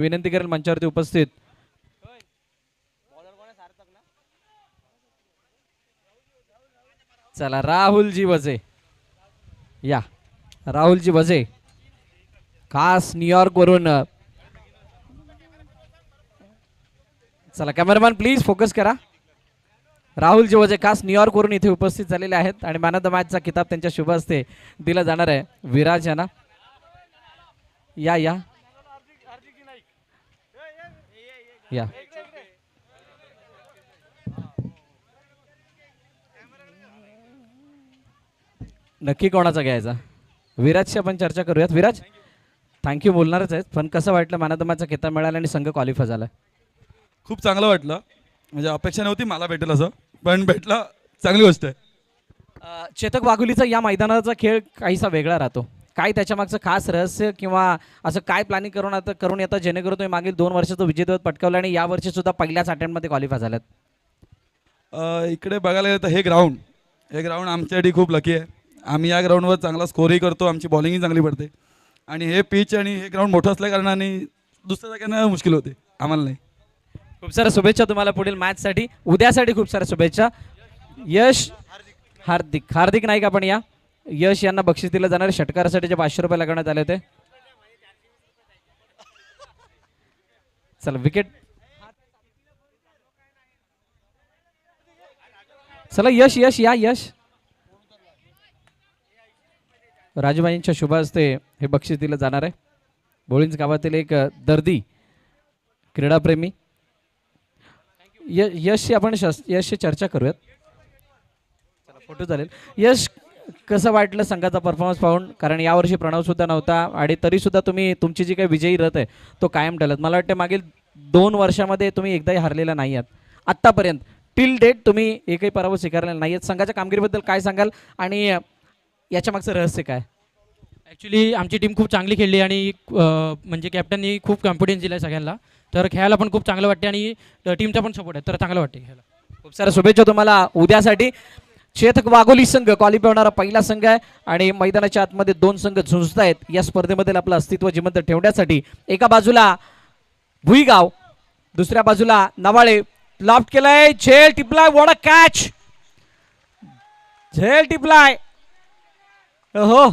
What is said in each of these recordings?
विनंती करेल मंचावरती उपस्थित चला राहुलजी वजे या राहुलजी वजे खास न्यूयॉर्क वरून चला कॅमेरामॅन प्लीज फोकस करा राहुलजी वजे खास न्यूयॉर्क वरून इथे उपस्थित झालेले आहेत आणि मॅन ऑफ द मॅचचा किताब त्यांच्या शुभ हस्ते दिला जाणार आहे विराज यांना या या या नक्की कोणाचा घ्यायचा विराजशी आपण चर्चा करूयात विराज थँक्यू बोलणारच आहेत पण कसं वाटलं मॅन ऑफ द मॅचचा किताब मिळाला आणि संघ क्वालिफाय झाला खूप चांगलं वाटलं म्हणजे अपेक्षा नव्हती मला भेटेल असं पण भेटला चांगली गोष्ट आहे चेतक वाघुलीचा या मैदानाचा खेळ काहीसा वेगळा राहतो काय त्याच्या मागचं खास रहस्य किंवा असं काय प्लॅनिंग करून येतं जेणेकरून तुम्ही मागील 2 वर्षाचं विजेतेपद पटकावलं आणि या वर्षी सुद्धा पहिल्याच अटेम्प्टमध्ये क्वालिफाय झाल्यात इकडे बघायला गेलं तर हे ग्राउंड आमच्यासाठी खूप लकी आहे आम्ही या ग्राउंडवर चांगला स्कोरही करतो आमची बॉलिंगही चांगली पडते आणि हे पिच आणि हे ग्राउंड मोठं असल्या कारणाने दुसऱ्या जाग्यांना मुश्किल होते आम्हाला नाही खूप साऱ्या शुभेच्छा तुम्हाला पुढील मॅचसाठी उद्यासाठी खूप साऱ्या शुभेच्छा यश हार्दिक नाईक आपण या यश यांना बक्षीस दिलं जाणार षटकारासाठी जे 500 रुपये लागण्यात आले होते चला विकेट चला यश या यश राजूबाईंच्या शुभ हस्ते हे बक्षीस दिलं जाणार आहे बोळिंज गावातील एक दर्दी क्रीडाप्रेमी यशशी आपण यशशी चर्चा करूयात चला फोटो चालेल यश कसं वाटलं संघाचा परफॉर्मन्स पाहून कारण यावर्षी प्रणव सुद्धा नव्हता आणि तरी सुद्धा तुम्ही तुमची जी काही विजयी रथ आहे तो कायम ठेवलात मला वाटतं मागील 2 वर्षामध्ये तुम्ही एकदाही हरलेला नाही आहात आत्तापर्यंत टिल डेट तुम्ही एकही पराभव स्वीकारलेला नाही आहेत संघाच्या कामगिरीबद्दल काय सांगाल आणि याच्या मागचं रहस्य काय ॲक्च्युली आमची टीम खूप चांगली खेळली आणि म्हणजे कॅप्टननी खूप कॉन्फिडन्स दिला आहे सगळ्यांना तर खेळायला पण खूप चांगलं वाटते आणि टीमचा पण सपोर्ट आहे तर चांगलं वाटते खेळायला खूप साऱ्या शुभेच्छा तुम्हाला उद्यासाठी चेतक वाघोली संघ क्वालिफाय होणारा पहिला संघ आहे आणि मैदानाच्या आतमध्ये 2 संघ झुंजत आहेत या स्पर्धेमध्ये आपलं अस्तित्व जिवंत ठेवण्यासाठी एका बाजूला भुईगाव दुसऱ्या बाजूला नवाळे लॉफ्ट केलाय झेल टिपलाय वॉट अ कॅच झेल टिपलाय हो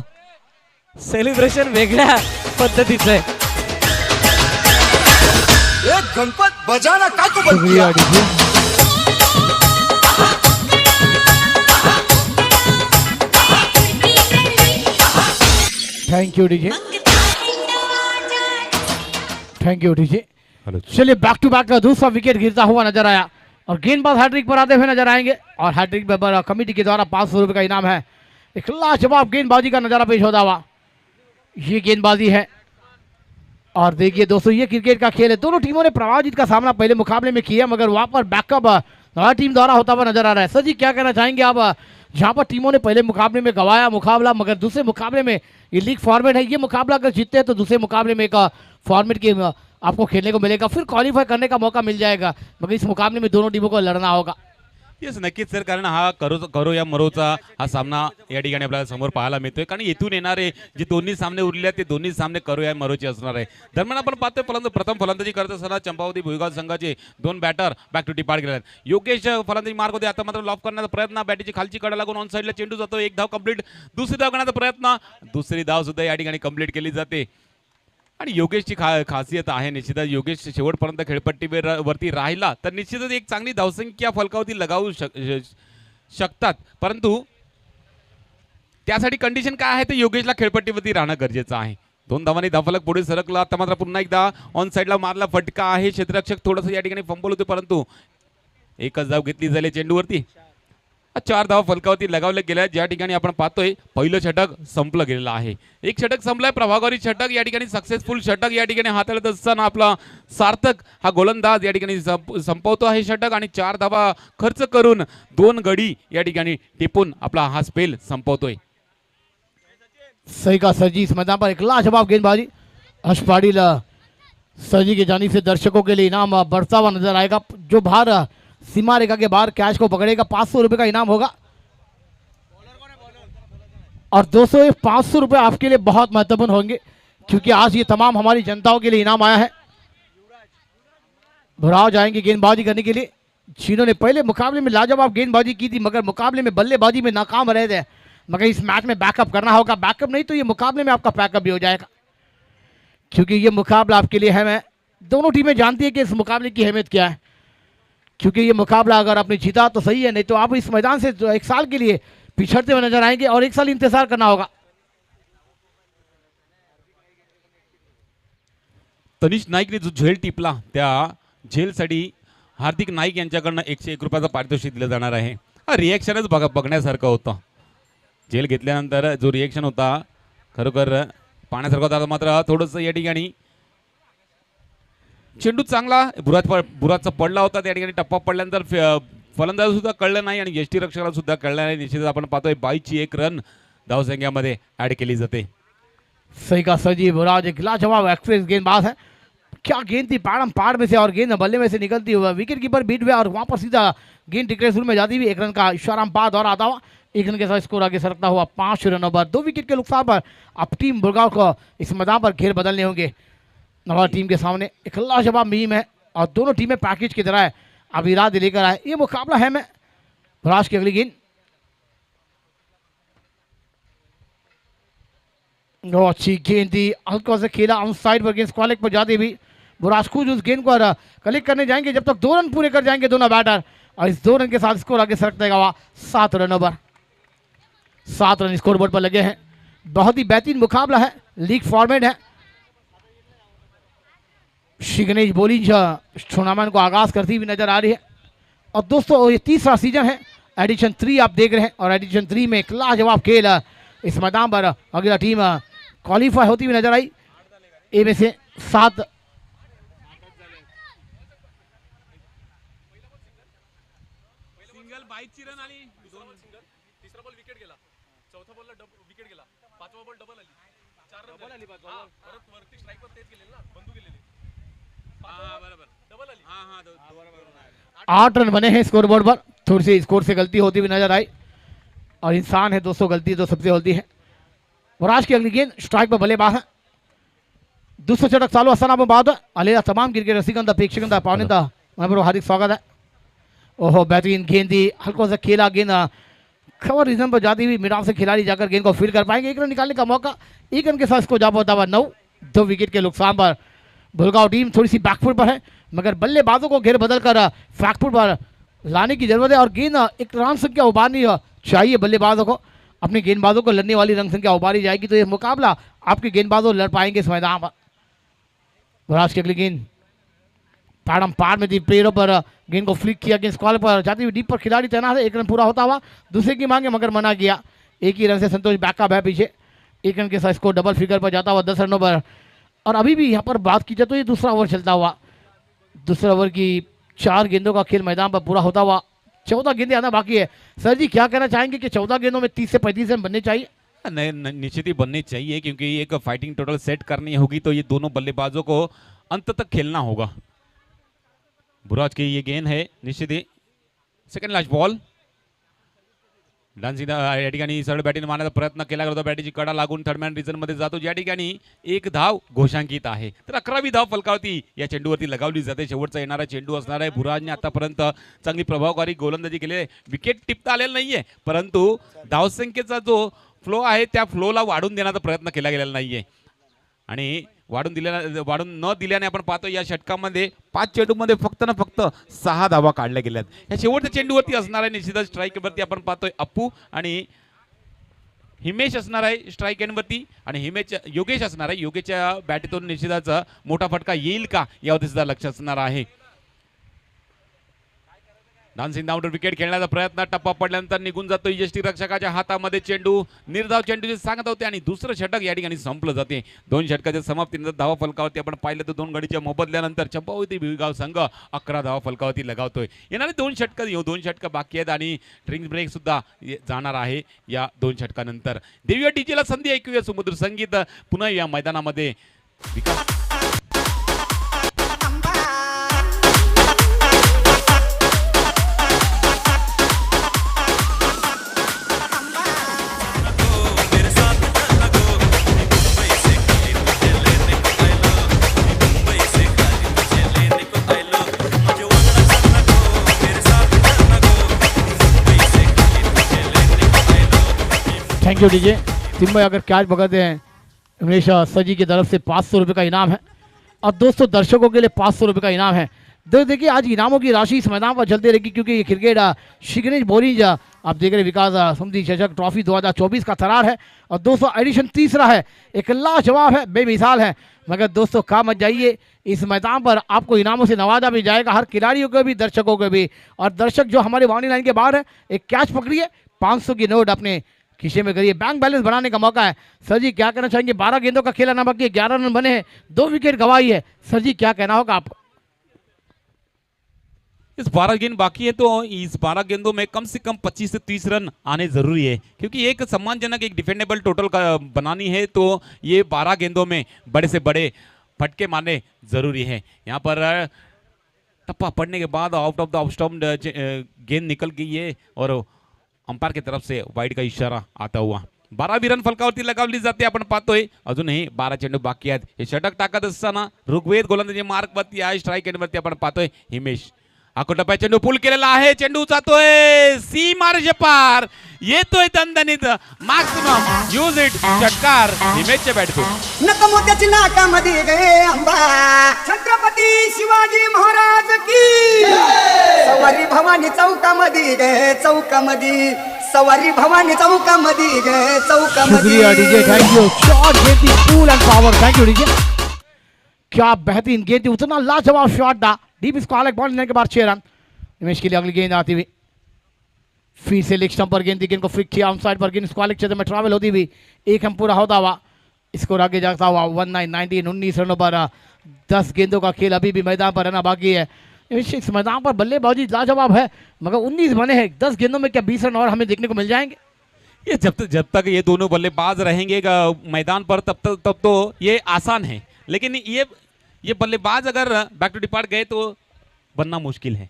सेलिब्रेशन वेगळ्या पद्धतीचं आहे गणपत बजाना काको बंद किया थैंक यू डीजे चलिए बैक टू बैक का दूसरा विकेट गिरता हुआ नजर आया और गेंदबाज हैट्रिक पर आते हुए नजर आएंगे और हैट्रिक पर कमेटी के द्वारा 500 रुपए का इनाम है एक लाजवाब गेंदबाजी का नजारा पेश होता हुआ ये गेंदबाजी है और देखिए दोस्तों ये क्रिकेट का खेल है दोनों टीमों ने पराजित का सामना पहले मुकाबले में किया मगर वहां पर बैकअप टीम द्वारा होता हुआ नजर आ रहा है सर जी क्या कहना चाहेंगे आप जहां पर टीमों ने पहले मुकाबले में गवाया मुकाबला मगर दूसरे मुकाबले में ये लीग फॉर्मेट है ये मुकाबला अगर जीतते हैं तो दूसरे मुकाबले में एक फॉर्मेट के आपको खेलने को मिलेगा फिर क्वालिफाई करने का मौका मिल जाएगा मगर इस मुकाबले में दोनों टीमों को लड़ना होगा येस नक्कीच सर कारण हा करो या मरोचा हा सामना या ठिकाणी आपल्याला समोर पाहायला मिळतोय कारण इथून येणारे जे दोन्ही सामने उरले आहेत ते दोन्ही सामने करो या मरोचे असणार आहे दरम्यान आपण पाहतोय प्रथम फलंदाजी करत असताना चंपावती भुईगाव संघाचे 2 बॅटर बॅक टू टिपाड गेले आहेत योगेश फलंदाजी मार्ग होते आता मात्र लॉक करण्याचा प्रयत्न बॅटीची खालची कडा लागून ऑन साईडला चेंडू जातो 1 धाव कंप्लीट दुसरी धाव करण्याचा प्रयत्न दुसरी धाव सुद्धा या ठिकाणी कंप्लीट केली जाते आणि योगेशची खासियत आहे निश्चितच योगेश शेवटपर्यंत खेळपट्टीवर वरती राहिला तर निश्चितच एक चांगली धावसंख्या फलकावरती लगावू शकतात परंतु त्यासाठी कंडिशन काय आहे तर योगेशला खेळपट्टीवरती राहणं गरजेचं आहे 2 धावांनी धावफलक पुढे सरकला आता मात्र पुन्हा एकदा ऑन साईडला मारला फटका आहे क्षेत्ररक्षक थोडंसं या ठिकाणी फंबल होते परंतु एकच धाव घेतली झाली चेंडूवरती 4 धाव फलकावरती लगावले गेल्या ज्या ठिकाणी आपण पाहतोय पहिलं षटक संपलं गेलेलं आहे एक षटक संपलंय प्रभावकारी षटक या ठिकाणी सक्सेसफुल षटक या ठिकाणी हाताळत असताना आपला सार्थक हा गोलंदाज या ठिकाणी संपवतो आहे षटक आणि 4 धावा खर्च करून 2 गडी या ठिकाणी टिपून आपला हा स्पेल संपवतोय सही का सरजी इस मैदान पर एक लाजवाब गेंदबाजी हर्ष पाटिल सरजी की जानिब से दर्शकों के लिए इनाम बढ़ता हुआ नजर आएगा जो बाहर सीमा रेखा के बाहर कैच को पकड़ेगा 500 रुपए का इनाम होगा और 500 रुपए आपके लिए बहुत महत्वपूर्ण होंगे क्योंकि आज ये तमाम हमारी जनताओं के लिए इनाम आया है भुराव जाएंगे गेंदबाजी करने के लिए, जिन्होंने पहले मुकाबले में लाजवाब गेंदबाजी की थी मगर मुकाबले में बल्लेबाजी में नाकाम रहे थे। मगर इस मैच में बैकअप करना होगा, बैकअप नहीं तो ये मुकाबले में आपका पैकअप भी हो जाएगा, क्योंकि ये मुकाबला आपके लिए है। दोनों टीमें जानती है कि इस मुकाबले की अहमियत क्या है, क्योंकि ये मुकाबला अगर आपने जीता तो सही है, नहीं तो आप इस मैदान से एक साल के लिए पिछड़ते हुए नजर आएंगे और एक साल इंतजार करना होगा। तनिष नाईकने जो झेल टिपला त्या झेलसाठी हार्दिक नाईक यांच्याकडनं 101 रुपयाचं पारितोषिक दिलं जाणार आहे. हा रिॲक्शनच बघण्यासारखं होतं. झेल घेतल्यानंतर जो रिॲक्शन होता खरोखर पाहण्यासारखं होता. मात्र थोडंसं या ठिकाणी चेंडू चांगला बुराचा पडला होता, त्या ठिकाणी टप्पा पडल्यानंतर फलंदाज सुद्धा कळलं नाही आणि यष्टीरक्षकाला सुद्धा कळलं नाही. निश्चितच आपण पाहतोय 22ची 1 रन धावसंख्यामध्ये ऍड केली जाते. सही का सजी बुराज एक लाजवाब एक्सप्रेस गेंदबाज है, क्या गेंद थी पैडम पार में से और गेंद बल्ले में से निकलती हुआ विकेट कीपर बीट हुआ और वहां पर सीधा गेंद डिक्लेयर में जाती हुई 1 रन का इशारा अंपायर द्वारा आता हुआ 1 रन के साथ स्कोर आगे सरकता हुआ 5 रनों पर 2 विकेट के नुकसान पर अब टीम बुरगांव को इस मैदान पर घेर बदलने होंगे। नवाज टीम के सामने एक लाजवाब मुहिम है और दोनों टीमें पैकेज की तरह है, अब इरादे लेकर आए। ये मुकाबला है बुराज की अगली गेंद अच्छी गेंद थी, हल्का से खेला ऑन साइड पर गेंद स्क्वालिक पर जाते भी बुराज खुद उस गेंद को कलेक्ट करने जाएंगे जब तक 2 रन पूरे कर जाएंगे दोनों बैटर और इस 2 रन के साथ स्कोर आगे सरकता हुआ 7 रनों पर 7 रन स्कोर बोर्ड पर लगे हैं। बहुत ही बेहतरीन मुकाबला है, लीग फॉर्मेट है। श्री गणेश बॉलिंग टूर्नामेंट को आगाज करती हुई नजर आ रही है और दोस्तों ये तीसरा सीजन है, एडिशन 3 आप देख रहे हैं और एडिशन 3 में एक लाजवाब खेल इस मैदान पर अगला टीम क्वालिफाई होती हुई नजर आई। ए में से 7 8 रन बने हैं स्कोर बोर्ड पर, थोड़ी सी स्कोर से गलती होती हुई नजर आई और इंसान है दोस्तों, गलती तो सबसे होती है। बुराज की अगली गेंद स्ट्राइक पर बल्लेबाज है, दूसरा षटक चालू असताना आपण पाहतो आलेला तमाम क्रिकेट रसिकांचा प्रेक्षकांचा पाहुण्यांचा मनपूर्वक हार्दिक स्वागत है। ओहो बेहतरीन गेंद थी, हल्का सा खेला गेंद खबर रीजन पर जाती हुई मिडान से खिलाड़ी जाकर गेंद को फील्ड कर पाएंगे। 1 रन निकालने का मौका, 1 रन के साथ इसको जा पहुंचा हुआ 9, 2 विकेट के नुकसान पर भुलगांव टीम थोड़ी सी बैकफुट पर है मगर बल्लेबाजों को घेर बदल कर फ्रैकफुट पर लाने की जरूरत है और गेंद एक रन संख्या उबारनी चाहिए बल्लेबाजों को, अपने गेंदबाजों को लड़ने वाली रन संख्या उबारी जाएगी तो ये मुकाबला आपके गेंदबाजों लड़ पाएंगे इस मैदान पर। बुराज की अगली गेंद पैडम पार में थी, प्लेयरों पर गेंद को फ्लिक किया, गेंद स्क्वायर पर जाती हुई डीप पर खिलाड़ी तैनात है। 1 रन पूरा होता हुआ दूसरे की मांगे मगर मना किया, 1 ही रन से संतोष बैकअप है पीछे, 1 रन के साथ स्कोर डबल फिगर पर जाता हुआ 10 रनों पर। और अभी भी यहाँ पर बात की जाए तो ये दूसरा ओवर चलता हुआ, दूसरे ओवर की 4 गेंदों का खेल मैदान पर पूरा होता हुआ 14 गेंदें आना बाकी है। सर जी क्या कहना चाहेंगे कि 14 गेंदों में 30 से 35 रन बनने चाहिए? निश्चित ही बनने चाहिए क्योंकि एक फाइटिंग टोटल सेट करनी होगी तो ये दोनों बल्लेबाजों को अंत तक खेलना होगा। बुराज की ये गेंद है, निश्चित ही सेकंड लास्ट बॉल डान्सिंग या ठिकाणी सरळ बॅटिंग मारण्याचा प्रयत्न केला होता, बॅटीची कडा लागून थर्ड मॅन रिझन मध्ये जातो, ज्या ठिकाणी 1 धाव घोषांकित आहे तर 11वी धाव फलकावती या चेंडूवरती लगावली जाते। शेवटचा येणारा चेंडू असणार आहे। बुराजने आतापर्यंत चांगली प्रभावकारी गोलंदाजी केली आहे, विकेट टिपता आलेला नाहीये परंतु धावसंख्येचा जो फ्लो आहे त्या फ्लोला वाढून देण्याचा प्रयत्न केला गेलेला नाहीये आणि वाढून न दिल्याने आपण पाहतो या षटकामध्ये 5 चेंडूमध्ये फक्त ना फक्त 6 धावा काढल्या गेल्यात। या शेवटच्या चेंडूवरती असणार आहे निश्चितच स्ट्राईकवरती आपण पाहतोय अप्पू आणि हिमेश असणार आहे स्ट्राईक एंडवरती आणि योगेश असणार आहे। योगेशच्या बॅटीतून निश्चितच मोठा फटका येईल का यावरती सुद्धा लक्ष असणार आहे। डान्सिंग डाऊन विकेट खेळण्याचा प्रयत्न, टप्पा पडल्यानंतर निघून जातो यष्टी रक्षकाच्या हातामध्ये चेंडू, निर्धाव चेंडूचे सांगत होते आणि दुसरं षटक या ठिकाणी संपलं जाते। 2 षटकाच्या समाप्तीनंतर धावा फलकावरती आपण पाहिलं तर 2 गडीच्या मोबदल्यानंतर चंपावती भिवगाव संघ 11 धावा फलकावरती लगावतोय। येणारे 2 षटक बाकी आहेत आणि ड्रिंक ब्रेक सुद्धा जाणार आहे या 2 षटकानंतर। देऊया डीजेला संधी, ऐकूया सुमधुर संगीत पुन्हा या मैदानामध्ये विकास थैंक यू डीजे। टीम में अगर कैच पकड़ते हैं हमेशा सजी की तरफ से 500 रुपये का इनाम है और दोस्तों दर्शकों के लिए 500 रुपये का इनाम है। देखिए आज इनामों की राशि इस मैदान पर चलती रहेगी क्योंकि ये क्रिकेट शिग्नेज बोरिंज आप देख रहे विकास समिति चषक ट्रॉफी 2024 का थरार है और दोस्तों एडिशन तीसरा है। एक लाजवाब है, बेमिसाल है। मगर दोस्तों कहा मत जाइए, इस मैदान पर आपको इनामों से नवाजा भी जाएगा, हर खिलाड़ियों को भी दर्शकों को भी। और दर्शक जो हमारे बाउंड्री लाइन के बाहर है एक कैच पकड़िए, 500 की नोट अपने खीसे में करिए, बैंक बैलेंस बनाने का मौका है। सर जी क्या कहना चाहेंगे? 12 गेंदों का खेल आना बाकी है, 11 रन बने हैं, 2 विकेट गंवाई है। सर जी क्या कहना होगा आपको? इस 12 गेंद बाकी है तो इस 12 गेंदों में कम से कम 25 से 30 रन आने जरूरी है क्योंकि एक सम्मानजनक एक डिफेंडेबल टोटल का बनानी है तो ये 12 गेंदों में बड़े से बड़े फटके मारने जरूरी है। यहाँ पर टप्पा पड़ने के बाद out of the off stump गेंद निकल गई है और अंपायर की तरफ से वाइड का इशारा आता हुआ 12 रन फलकावरती लगावली जाते आपण पाहतोय। अजूनही 12 चेंडू बाकी आहेत। हे षटक टाकत असताना ऋग्वेद गोलंदाजी मार्कवरती आहे, स्ट्राईक एंडवरती आपण पाहतोय हिमेश आकोटप्पा चेंडू पूल केलेला आहे, चेंडू जातोय सीमार्ज पार, येतोय दणदणीत मॅक्सिमम यूज इट षटकार हिमेशच्या बॅटतून। नक मोत्याची नाकामध्ये गे अंबा, छत्रपती शिवाजी महाराज की सवारी भवानी चौकामध्ये गे चौकामध्ये, सवारी भवानी चौकामध्ये गे चौकामध्ये। शुक्रिया डीजे, थैंक यू। शॉट गेंद थी, cool end power, thank you DJ. क्या बेहतरीन गेंद थी, उतना लाजवाब शॉट था। डीप स्क्वायर बॉल लेने के बाद 6 रन। हिमेश के लिए अगली गेंद आती हुई फिर से लेग स्टंप पर गेंद थी, गेंद को फ्लिक किया, ऑन साइड पर गेंद स्क्वायर क्षेत्र में ट्रैवल होती हुई एक हम पूरा होता हुआ स्कोर आगे जाता हुआ 19 रनों पर 10 गेंदों का खेल अभी भी मैदान पर रहना बाकी है। इस मैदान पर बल्लेबाजी लाजवाब है मगर 19 बने हैं, 10 गेंदों में क्या 20 रन और हमें देखने को मिल जाएंगे? ये जब तक ये दोनों बल्लेबाज रहेंगे मैदान पर तब तो ये आसान है, लेकिन ये बल्लेबाज अगर बैक टू डिपार्ट गए तो बनना मुश्किल है।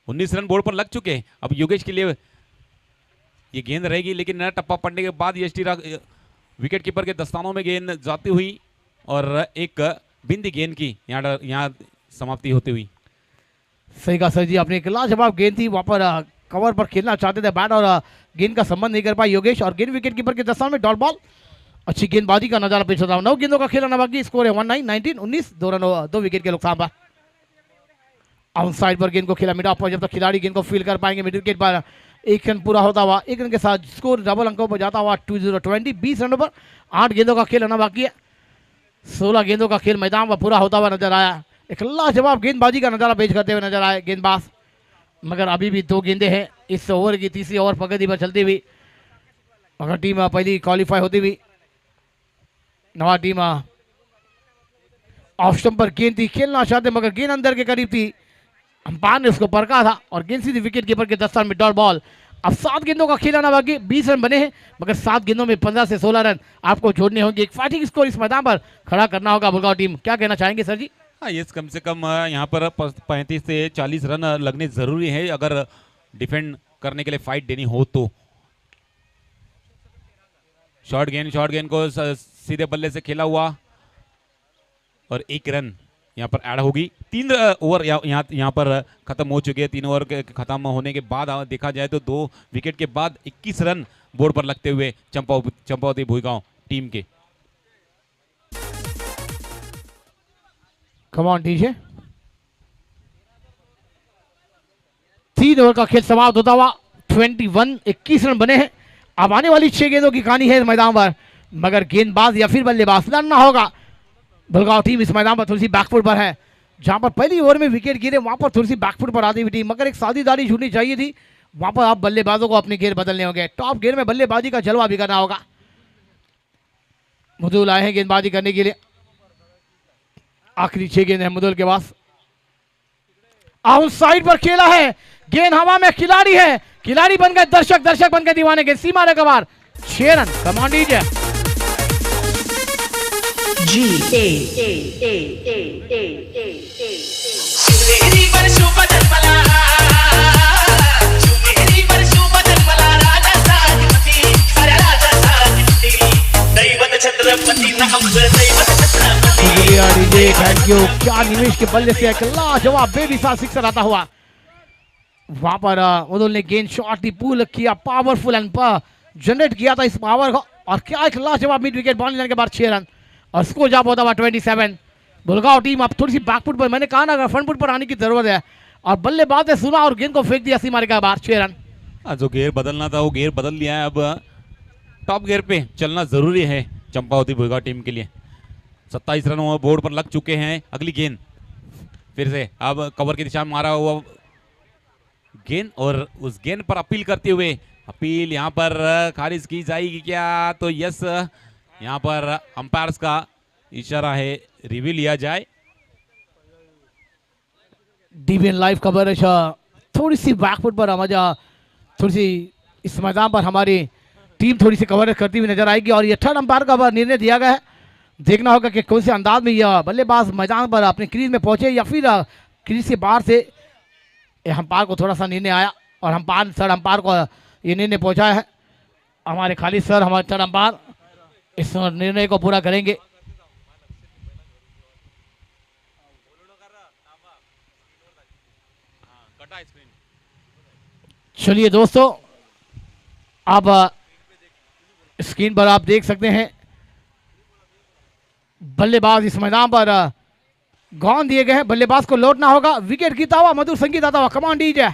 19 रन बोर्ड पर लग चुके हैं। अब योगेश के लिए ये गेंद रहेगी लेकिन टप्पा पड़ने के बाद यष्टि विकेट कीपर के दस्तानों में गेंद जाती हुई और एक बिंदी गेंद की यहाँ समाप्ति होती हुई। सही कहा सर जी, अपने एक लाजवाब गेंद थी, वहाँ पर कवर पर खेलना चाहते थे बैट और गेंद का संबंध नहीं कर पाए योगेश और गेंद विकेट कीपर के दस्तान में डॉट बॉल। अच्छी गेंदबाजी का नजारा पेश होता है। 9 गेंदों का खेल आना बाकी, स्कोर है 19 2 रन 2 विकेट के नुकसान पर। ऑन साइड पर गेंद को खेला मिड ऑफ पर, जब तक खिलाड़ी गेंद को फील कर पाएंगे मिड विकेट पर 1 रन पूरा होता हुआ, 1 रन के साथ स्कोर डबल अंकों पर जाता हुआ 20 रनों पर 8 गेंदों का खेल आना बाकी है। 16 गेंदों का खेल मैदान पर पूरा होता हुआ नजर आया। एक लाजवाब गेंदबाजी का नजारा पेश करते हुए नजर आए गेंदबाज, मगर अभी भी 2 गेंदें हैं इस ओवर की। तीसरी ओवर प्रगति पर चलती हुई मगर टीम पहली क्वालिफाई होती हुई नवा टीम ऑफ स्टंप पर गेंद थी, खेलना चाहते मगर गेंद अंदर के करीब थी, अंपायर ने उसको परखा था और गेंद सीधी विकेट कीपर के दस्तान में डॉट बॉल। अब 7 गेंदों का खेल आना बाकी, 20 रन बने हैं मगर 7 गेंदों में 15 से 16 रन आपको जोड़ने होंगे। एक फाइटिंग स्कोर इस मैदान पर खड़ा करना होगा बुलगांव टीम। क्या कहना चाहेंगे सर जी? हाँ, ये कम से कम यहाँ पर 35 से 40 रन लगने जरूरी है अगर डिफेंड करने के लिए फाइट देनी हो तो। शॉर्ट गेंद को सीधे बल्ले से खेला हुआ और 1 रन यहाँ पर ऐड होगी। 3 ओवर यहाँ पर खत्म हो चुके हैं। 3 ओवर के खत्म होने के बाद देखा जाए तो 2 विकेट के बाद 21 रन बोर्ड पर लगते हुए Champavati Bhuigaon team K. Come on DJ. 3 over का खेल समाप्त होता हुआ 21 रन बने हैं। अब आने वाली 6 गेंदों की कहानी है इस मैदान पर, मगर गेंदबाज या फिर बल्लेबाज लड़ना होगा। बुलगांव टीम इस मैदान पर थोड़ी सी बैकफुट पर है, जहां पर पहली ओवर में विकेट गिरे वहां पर थोड़ी सी बैकफुट पर आती हुई टीम, मगर एक साझेदारी छूटनी चाहिए थी। वहां पर आप बल्लेबाजों को अपने गेयर बदलने होंगे, टॉप गेयर में बल्लेबाजी का जलवा भी करना होगा। मुदुल आए हैं गेंदबाजी करने के लिए, आखिरी 6 गेंद है मुदुल के पास। आउट साइड पर खेला है, गेंद हवा में, खिलाड़ी है, खिलाड़ी बन गए दर्शक, दर्शक बन गए दीवाने के। सीमा रे कबार 6 रन। कमांड दीजिए। Thank you. क्या निवेश के बल्ले से एक लाजवाब बेमिसाल सिक्सर आता हुआ। वहां पर उन्होंने गेंद शॉट दी, पुल किया, पावरफुल एंड जनरेट किया था इस पावर को, और क्या एक लाजवाब मिड विकेट बॉल लेने के बाद 6 रन और स्कोर जा होता हुआ 27। बुलगांव टीम अब थोड़ी सी बैकफुट पर, मैंने कहा ना फ्रंट फुट पर आने की जरूरत है, और बल्लेबाज ने सुना और गेंद को फेंक दिया सीमा के बाहर। 6 रन। जो गेयर बदलना था वो गेयर बदल लिया है। अब टॉप गेयर पे चलना जरूरी है चंपावती भुईगांव टीम के लिए। 27 रन बोर्ड पर लग चुके हैं। अगली गेंद फिर से अब कवर की दिशा में मारा हुआ गेंद, और उस गेंद पर अपील करते हुए, अपील यहाँ पर खारिज की जाएगी क्या? तो यस, यहाँ पर अंपायर्स का इशारा है, रिव्यू लिया जाए। डीबीएन लाइव कवरेज थोड़ी सी बैकफुट पर थोड़ी सी इस मैदान पर हमारी टीम थोड़ी सी कवरेज करती हुई नजर आएगी, और ये थर्ड अंपायर का निर्णय दिया गया है। देखना होगा कि कौन से अंदाज में यह बल्लेबाज मैदान पर अपने क्रीज में पहुंचे, या फिर क्रीज के बाहर से अंपायर को थोड़ा सा निर्णय आया और अंपायर थर्ड अंपायर को ये निर्णय पहुंचाया है। हमारे खालिद सर, हमारे थर्ड अंपायर इस निर्णय को पूरा करेंगे। चलिए दोस्तों, अब स्क्रीन पर आप देख सकते हैं बल्लेबाज इस मैदान पर गौन दिए गए हैं। बल्लेबाज को लौटना होगा। विकेट गिरता हुआ मधुर संगीत आता हुआ। कमान डीजे।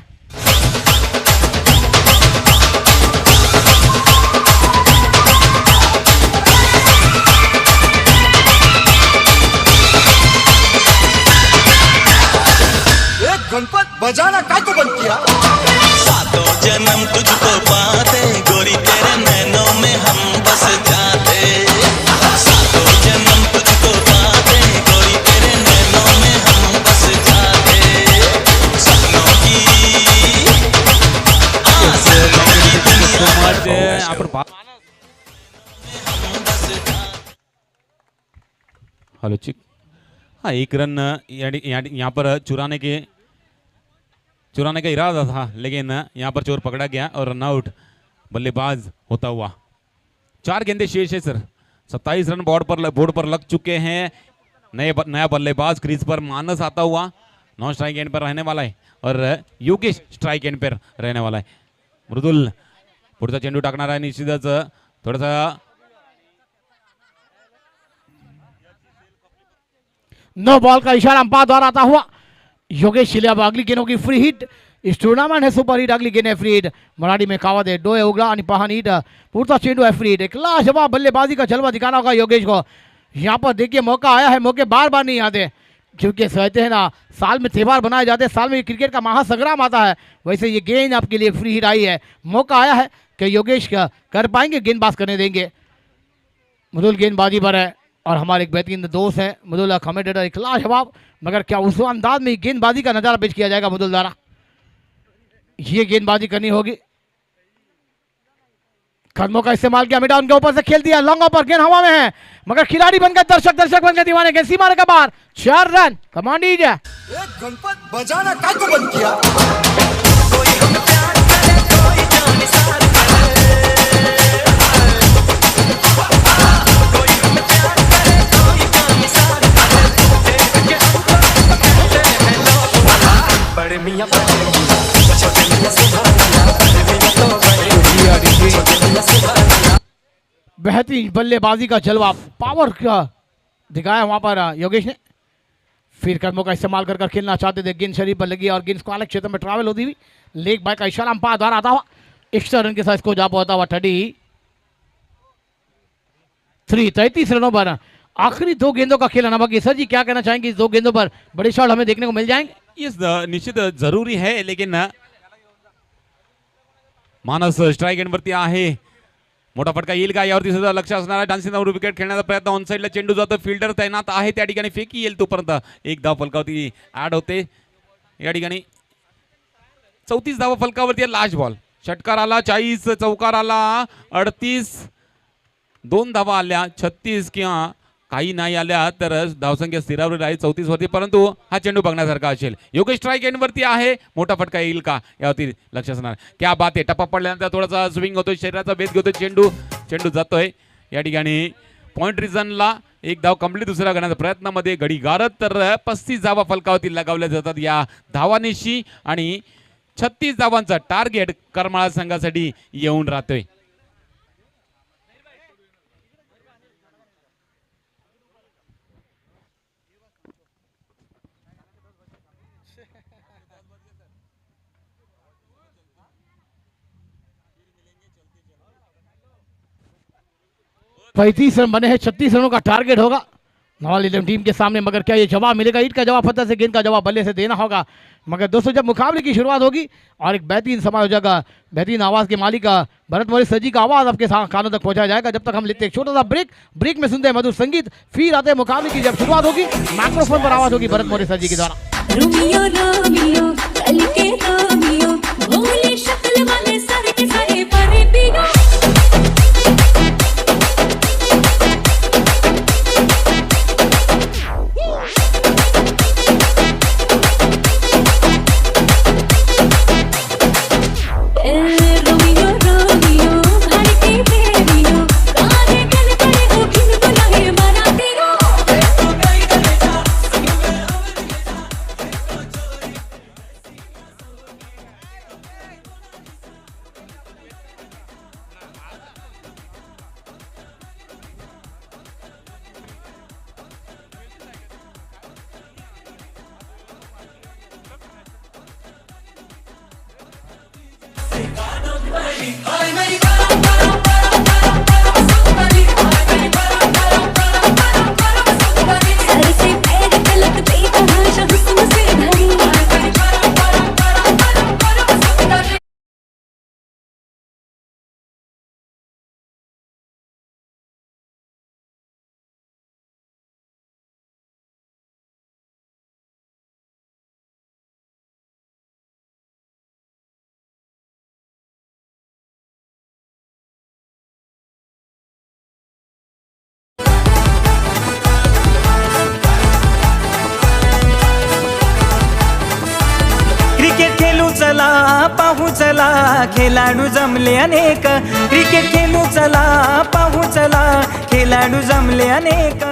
गणपत बजाना का को बंद किया? सातों जन्म तुझको पाते गोरी तेरे नैनों में हम बस जाते। सातों जन्म तुझको पाते गोरी तेरे नैनों में हम बस जाते। सपनों की हेलो चिक, हाँ एक रन यहाँ पर चुराने का इरादा था, लेकिन यहाँ पर चोर पकड़ा गया और रन आउट बल्लेबाज होता हुआ। 4 गेंदे शेष है सर। 27 रन बोर्ड पर लग चुके हैं। नया बल्लेबाज क्रीज पर मानस आता हुआ नॉन स्ट्राइक एंड पर रहने वाला है, और योगेश स्ट्राइक एंड पर रहने वाला है। मृदुल पुढचा चेंडू टाकणार आहे, निश्चितच थोडासा नो बॉल का इशारा अंपायर द्वारा आता हुआ। योगेश शिले अब अगली गेंद होगी फ्री हिट। इस टूर्नामेंट है सुपर हिट। अगली गेंद है फ्री हिट। मराठी में कहावत है, डोए उगला आणि पहान हिट। पूर्ता चेंडू है फ्री हिट। एक लाजवाब बल्लेबाजी का जलवा दिखाना होगा योगेश को। यहाँ पर देखिए मौका आया है, मौके बार बार नहीं आते, क्योंकि कहते हैं ना साल में त्योहार बनाए जाते हैं, साल में क्रिकेट का महासंग्राम आता है, वैसे ये गेंद आपके लिए फ्री हिट आई है। मौका आया है कि योगेश कर पाएंगे, गेंदबाज करने देंगे। मृदुल गेंदबाजी पर है, और हमारे एक बेहतरीन दोस्त हैं मृदुल कमेंटेटर। एक लाजवाब, मगर क्या उस अंदाज में गेंदबाजी का नजारा पेश किया जाएगा मृदुल द्वारा। ये गेंदबाजी करनी होगी। कदमों का इस्तेमाल किया, मिडा उनके ऊपर से खेल दिया, लॉन्ग पर गेंद हवा में है, मगर खिलाड़ी बनकर दर्शक बनकर दीवाने गेंद सीमा के बाहर। 4 रन। कमान दीजिए। गणपत बजाना का को बंद किया? बेहतरीन बल्लेबाजी का जलवा, पावर का दिखाया वहां पर योगेश ने। फिर कदमों का इस्तेमाल कर खेलना चाहते थे, गेंद शरीर पर लगी और गेंद को अलग क्षेत्र में ट्रैवल होती हुई लेग बाय का इशारा अंपायर द्वारा आता हुआ। एक्स्ट्रा रन के साथ इसको जा पहुंचा हुआ 33 रनों पर। आखिरी 2 गेंदों का खेलना बाकी। सर जी क्या कहना चाहेंगे, इस 2 गेंदों पर बड़े शॉट हमें देखने को मिल जाएंगे? ये निश्चित जरूरी है, लेकिन मानस स्ट्राइक एंड वरती आहे। मोठा फटका येईल का यावरती सुद्धा लक्ष असणार आहे। डान्सिंगवर विकेट खेळण्याचा प्रयत्न, ऑन साइडला चेंडू जातो, फिल्डर तैनात आहे त्या ठिकाणी, फेकी येईल तोपर्यंत 1 धाव फलकावरती ऍड होते। या ठिकाणी 34 धावा फलकावरती। लास्ट बॉल षटकार आला, 40 चौकार आला, 38 2 धावा आल्या, 36 किंवा काही नाही आल्या तर धावसंख्या स्थिरावर राहील 34 वरती, परंतु हा चेंडू बघण्यासारखा असेल। योगेश स्ट्राइक एंड वरती आहे, मोठा फटका येईल का यावरती लक्ष असणार। क्या बात आहे, टप्पा पडल्यानंतर थोडासा स्विंग होतोय, शरीराचा बेस घेतोय, चेंडू जातोय या ठिकाणी पॉइंट रिझनला। 1 धाव कंप्लीट दुसऱ्या गणाच्या प्रयत्नामध्ये गडी गारत, तर 35 धावा फलकावरती लगावल्या जातात या धावानिशी, आणि 36 धावांचा टार्गेट करमाळा संघासाठी येऊन राहतोय। पैंतीस रन बने हैं, 36 रनों का टारगेट होगा नवाली टीम के सामने, मगर क्या ये जवाब मिलेगा? ईट का जवाब फतह से, गेंद का जवाब बल्ले से देना होगा। मगर दोस्तों जब मुकाबले की शुरुआत होगी और एक बेहतरीन समायोजक, बेहतरीन आवाज़ के मालिक भरत मौर्य सर जी का आवाज़ आपके कानों तक पहुंचाया जाएगा। जब तक हम लेते हैं एक छोटा सा ब्रेक में सुनते हैं मधुर संगीत, फिर आते हैं मुकाबले की जब शुरुआत होगी, माइक्रोफोन पर आवाज़ होगी भरत मौर्य सर जी के द्वारा। रोमियो रोमियो कल के रोमियो भोले शक्ल वाले सारे के सारे परे पियो रोमियो रोमियो भड़के बेबियो काले कल करे हो किन बुलाए मराठियो सर से पैर तलक देखा भाषा हुस्न से भरी क्रिकेट खेळू चला पाहू चला खेळाडू जमले अनेक क्रिकेट खेळू चला पाहू चला खेळाडू जमले अनेक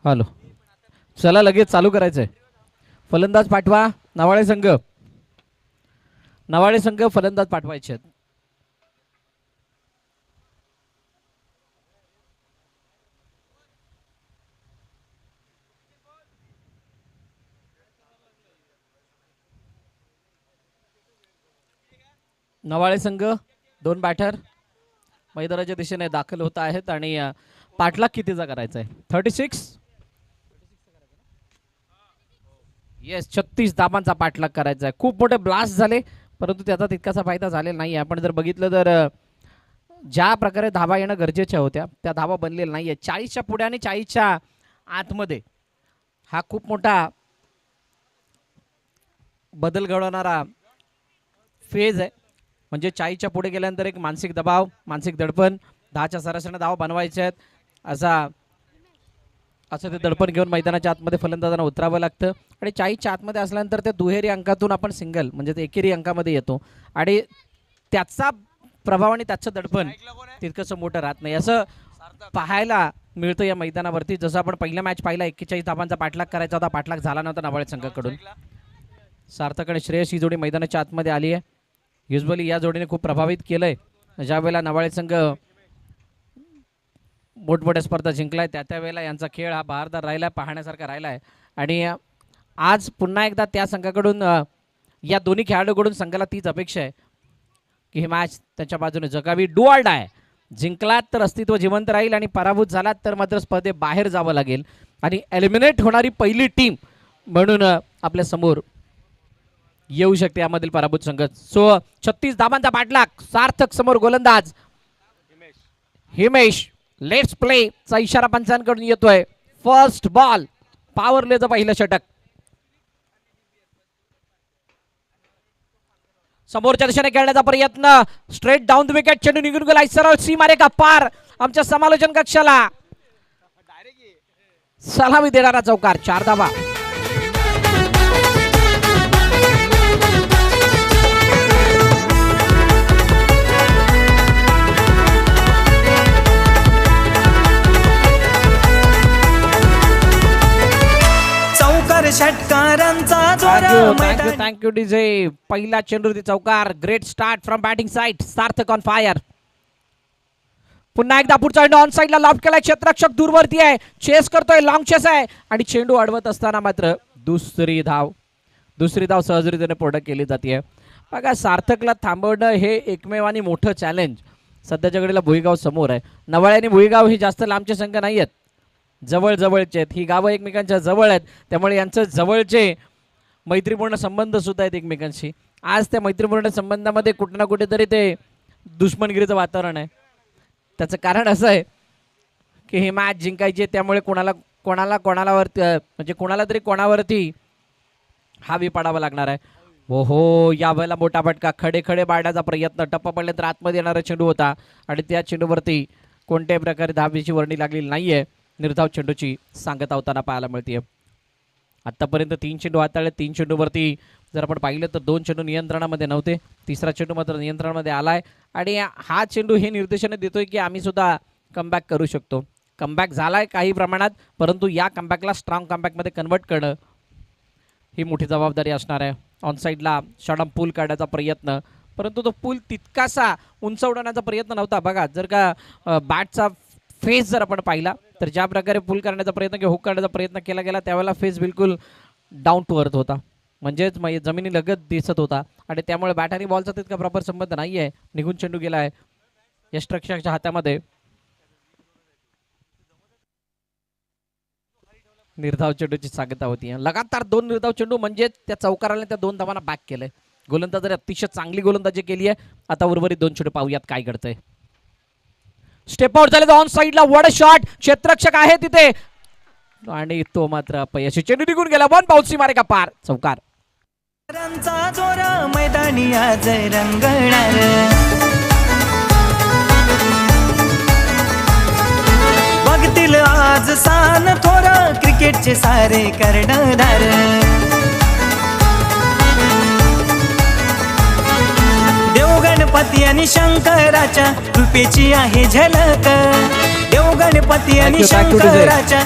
हॅलो, चला लगेच चालू करायचंय. फलंदाज पाठवा. नवाळे संघ फलंदाज पाठवायचे आहेत. नवाळे संघ 2 बॅटर मैदानाच्या दिशेने दाखल होत आहेत आणि पाठलाग कितीचा करायचा आहे? 36. येस, 36 धावांचा पाठलाग करायचा आहे. खूप मोठे ब्लास्ट झाले परंतु त्याचा तितकासा फायदा झालेला नाही. आपण जर बघितलं तर ज्या प्रकारे धावा येणं गरजेच्या होत्या त्या धावा बनलेल्या नाही आहेत. 40च्या पुढे आणि 40च्या आतमध्ये हा खूप मोठा बदल घडवणारा फेज आहे. म्हणजे 40च्या पुढे गेल्यानंतर एक मानसिक दबाव, मानसिक दडपण, 10च्या सरासरीने धावा बनवायचे आहेत असं ते दडपण घेऊन मैदानाच्या आतमध्ये फलंदाजांना उतरावं लागतं. आणि 40च्या आतमध्ये असल्यानंतर त्या दुहेरी अंकातून आपण सिंगल म्हणजे ते एकेरी अंकामध्ये येतो आणि त्याचा प्रभाव आणि त्याचं दडपण तितकंसं मोठं राहत नाही असं पाहायला मिळतं या मैदानावरती. जसं आपण पहिला मॅच पाहिला 41 धावांचा पाठलाग करायचा होता, पाठलाग झाला नव्हता नवाळे संघाकडून. सार्थक आणि श्रेयस ही जोडी मैदानाच्या आतमध्ये आली आहे. युजली या जोडीने खूप प्रभावित केलंय. ज्या वेळेला नवाळे संघ मोठमोठ्या स्पर्धा जिंकलाय त्या वेळेला यांचा खेळ हा बहारदार राहिला, पाहण्यासारखा राहिला आहे. आणि आज पुन्हा एकदा त्या संघाकडून या दोन्ही खेळाडूकडून संघाला तीच अपेक्षा आहे की ही मॅच त्याच्या बाजूने जगावी. Do or die. जिंकलात तर अस्तित्व जिवंत राहील आणि पराभूत झालात तर मात्र स्पर्धेबाहेर जावं लागेल आणि एलिमिनेट होणारी पहिली टीम म्हणून आपल्या समोर येऊ शकते यामधील पराभूत संघ. सो 36 धावांचा पाठलाग. सार्थक समोर गोलंदाज हिमेश. लेट्स प्ले चा इशारा पंचांकडून येतोय. फर्स्ट बॉल, पॉवर प्लेचं पहिलं षटक. समोरच्या दिशेने खेळण्याचा प्रयत्न. Straight down the wicket. चेंडू निघून गेला सरळ सीमारेखा पार. आमच्या समालोचन कक्षाला सलामी देणारा चौकार. 4 धावा. षटकारांचा थँक्यू डीजे. पहिला चेंडूवरती चौकार. Great start from batting side. Sarthak on fire. पुन्हा एकदा पुढचा चेंडू ऑन साईडला लॉब केलाय, क्षेत्ररक्षक दूरवरती आहे, चेस करतोय, लॉंग चेस आहे आणि चेंडू अडवत असताना मात्र दुसरी धाव सहजरित्याने पूर्ण केली जाते. बघा सार्थकला थांबवणं हे एकमेव आणि मोठं चॅलेंज सध्याच्या घडीला भुईगाव समोर आहे. नवाळे आणि भुईगाव ही जास्त लांबचे संघ नाही आहेत, जवळचे आहेत. ही गावं एकमेकांच्या जवळ आहेत, त्यामुळे यांचं जवळचे मैत्रीपूर्ण संबंध सुद्धा आहेत एकमेकांशी. आज त्या मैत्रीपूर्ण संबंधामध्ये कुठे ना कुठेतरी ते दुश्मनगिरीचं वातावरण आहे. त्याचं कारण असं आहे की ही मॅच जिंकायची आहे, त्यामुळे कोणाला तरी कोणावरती हावी पाडावा लागणार आहे. हो या वेळेला मोठा फटका, खडे बाळण्याचा प्रयत्न, टप्पा पडल्यानंतर आतमध्ये येणारा चेंडू होता आणि त्या चेंडूवरती कोणत्याही प्रकारे धावेची वर्णी लागलेली नाहीये. निर्धाव चेंडूची सांगता होताना पाहायला मिळते. आतापर्यंत 3 चेंडू हाताळले, 3 चेंडूवरती जर आपण पाहिलं तर 2 चेंडू नियंत्रणामध्ये नव्हते, तिसरा चेंडू मात्र नियंत्रणामध्ये आलाय आणि हा चेंडू हे निर्देशन देतोय की आम्ही सुद्धा कमबॅक करू शकतो. कमबॅक झालाय काही प्रमाणात, परंतु या कमबॅकला स्ट्रॉंग कमबॅकमध्ये कन्वर्ट करणं ही मोठी जबाबदारी असणार आहे. ऑन साईडला शॉर्ट पूल काढण्याचा प्रयत्न, परंतु तो पूल तितकासा उंचवण्याचा प्रयत्न नव्हता. बघा जर का बॅटचा फेस जर आपण पाहिला तर ज्या प्रकारे पूल करण्याचा प्रयत्न किंवा हुक करण्याचा प्रयत्न केला गेला त्यावेळेला फेस बिलकुल डाऊन टू अर्थ होता, म्हणजेच जमिनी लगत दिसत होता आणि त्यामुळे बॅट आणि बॉलचा तितका प्रॉपर संबंध नाही आहे. निघून चेंडू गेला आहे यष्टरक्षकाच्या हातामध्ये. निर्धाव चेंडूची सांगता होती. लगातार 2 निर्धाव चेंडू म्हणजे त्या चौकाराने त्या 2 धावांना बॅक केलंय. गोलंदाजाने अतिशय चांगली गोलंदाजी केली आहे. आता उर्वरित 2 चेंडू पाहूयात काय घडतंय. स्टेप आउट झाले ऑन साईडला, वड शॉट, क्षेत्ररक्षक आहे तिथे आणि तो मात्र अपयशी. चेंडू निघून गेला, 1 बाउन्सी मारे का पार, चौकार. जोर मैदानी आज रंगणार, बघतील आज सान थोर क्रिकेटचे सारे कर्णधार. देवगणपती आणि शंकराच्या कृपेची आहे झलक, देवगणपती आणि शंकराच्या.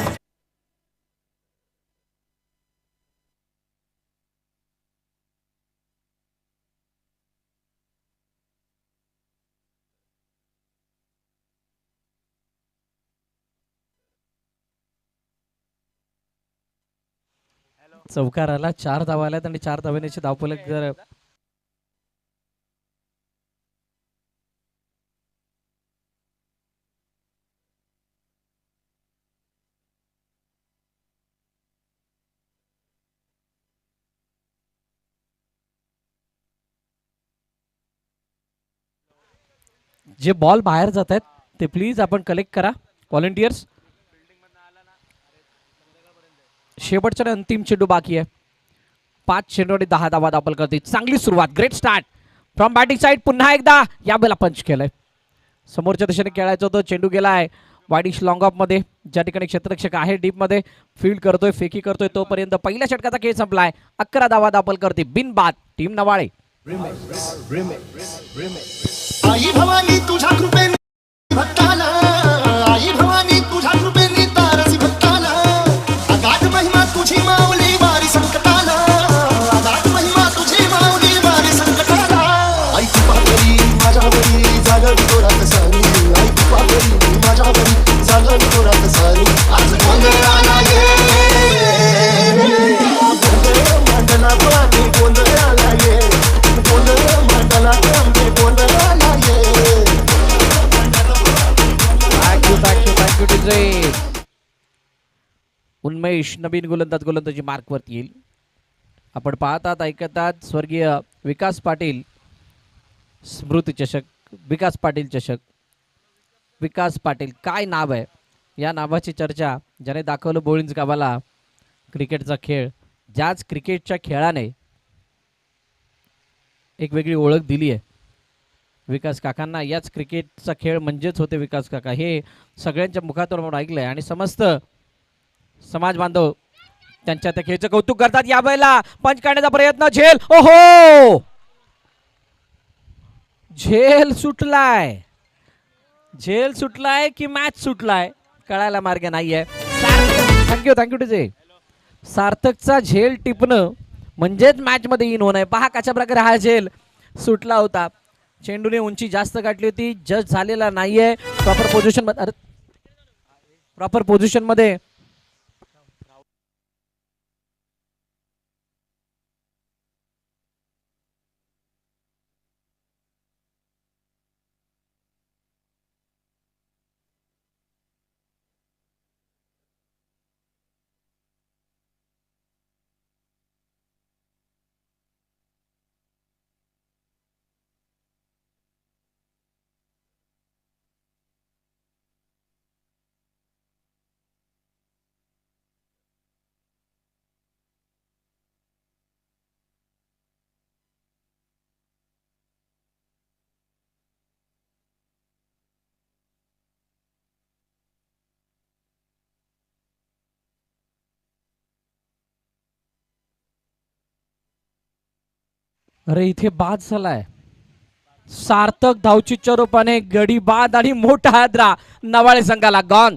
चौकाराला 4 धावा आल्यात आणि 4 धावांची धावफलक जर जे बॉल बाहेर जात आहेत ते प्लीज आपण कलेक्ट करा व्हॉलंटियर्स. शेवटचा अंतिम चेंडू बाकी आहे. 5 चेंडू आणि 10 धावा दाखल करते. चांगली सुरुवात, great start from batting side. पुन्हा एकदा या वेळेला पंच केलंय, समोरच्या दिशेने खेळायचं होतं. चेंडू गेलाय वाईडिश लॉंग ऑफ मध्ये, ज्या ठिकाणी क्षेत्ररक्षक आहे डीप मध्ये, फील्ड करतोय, फेकी करतोय. तोपर्यंत पहिल्या षटकाचा खेळ संपलाय. 11 धावा दाखल करते बिनबाद टीम नवाळे. आई भवानी तुझ्या कृपेने भक्ताला, आई भवानी तुझ्या कृपेने तारसी भक्ताला, अगाध महिमा तुझी माऊली वारी संकटाला, अगाध महिमा तुझी माऊली वारी संकटाला. आई कृपा करी माझ्यावरी झालं जोरात सारी, आई कृपा करी माझ्यावरी झालं जोरात सारी. आज गोंधळाला ये गोंधळ मांडला पाणी, गोंधळाला ये गोंधळ मांडला पाणी, गोंधळाला ये. Thank you TJ. उन्मेष नवीन गोलंदाजी मार्कवरती येईल. आपण पाहतात ऐकतात स्वर्गीय विकास पाटील स्मृती चषक, विकास पाटील चषक. विकास पाटील काय नाव आहे, या नावाची चर्चा ज्याने दाखवलं बोळिंज गावाला क्रिकेटचा खेळ, ज्याच क्रिकेटच्या खेळाने एक वेगळी ओळख दिली आहे विकास काकांना. याच क्रिकेटचा खेळ म्हणजेच होते विकास काका, हे सगळ्यांच्या मुखातून आपण ऐकलंय आणि समस्त समाज बांधव त्यांच्या त्या खेळचं कौतुक करतात. या वेळेला पंच काढण्याचा प्रयत्न, झेल, ओहो झेल सुटलाय, झेल सुटलाय की मॅच सुटलाय कळायला मार्ग नाहीये. Thank you TJ. सार्थकचा झेल टिपणं म्हणजेच मॅच मध्ये इन होणं. पहा कशा प्रकारे हा झेल सुटला होता. चेंडूने उंची जास्त गाठली होती, जज झालेला नाहीये. प्रॉपर पोझिशन मध्ये, अरे प्रॉपर पोझिशन मध्ये अरे इथे बाद झालाय. सार्थक धावचीच्या रूपाने गडी बाद आणि मोठा हादरा नवाळे संघाला. गॉन.